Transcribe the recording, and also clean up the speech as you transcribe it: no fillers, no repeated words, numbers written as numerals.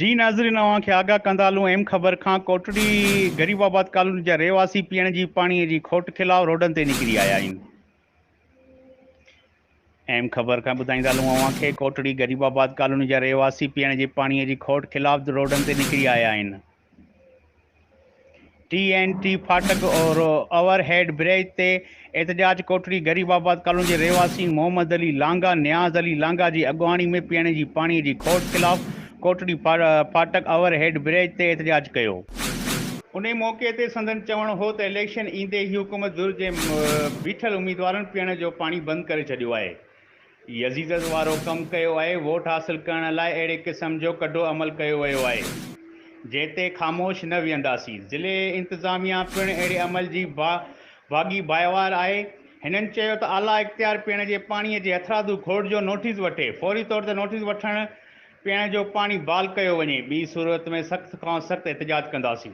जी नाज़रीन, अव्हांखे आगाह कंदा हलूं अहम ख़बर खां। कोटड़ी गरीबाबाद कॉलोनी जा रहवासी पीअण जी पाणीअ जी खोट ख़िलाफ़ रोडनि ते निकिरी आया आहिनि। अहम ख़बर खां ॿुधाईंदा हलूं अव्हांखे, कोटड़ी गरीबाबाद कॉलोनी जा रहवासी पीअण जी पाणीअ जी खोट ख़िलाफ़ रोडनि ते निकिरी आया आहिनि। TNT फाटक और ओवरहेड ब्रिज ते एहतजाज। कोटड़ी गरीबाबाद कॉलोनी जे रहवासी मोहम्मद अली लांगा, नियाज़ अली लांगा जी अॻुवाणी में पीअण जी पाणीअ जी खोट ख़िलाफ़ कोटड़ी फाटक ओवरहेड ब्रिज ते एहतजाज कयो। उन मौक़े ते संदन चवणु हो त इलेक्शन ईंदे ई हुकूमत ज़ुर जे बीठल उम्मीदवारनि पीअण जो पाणी बंदि करे छॾियो आहे। यज़ीज़त वारो कमु कयो आहे। वोट हासिल करण लाइ अहिड़े क़िस्म जो कढो अमल कयो वियो आहे जंहिं ख़ामोश न विहंदासीं। ज़िले इंतिज़ामिया पिणु अहिड़े अमल जी भागी बाहिवार आहे। हिननि चयो त आला इख़्तियार पीअण जे पाणीअ जे हथरादू खोड़ जो नोटिस वठे, फौरी तौर ते नोटिस वठण पीअण जो पाणी बहाल कयो वञे। ॿी सूरत में सख़्त खां सख़्त एहतजाज कंदासीं।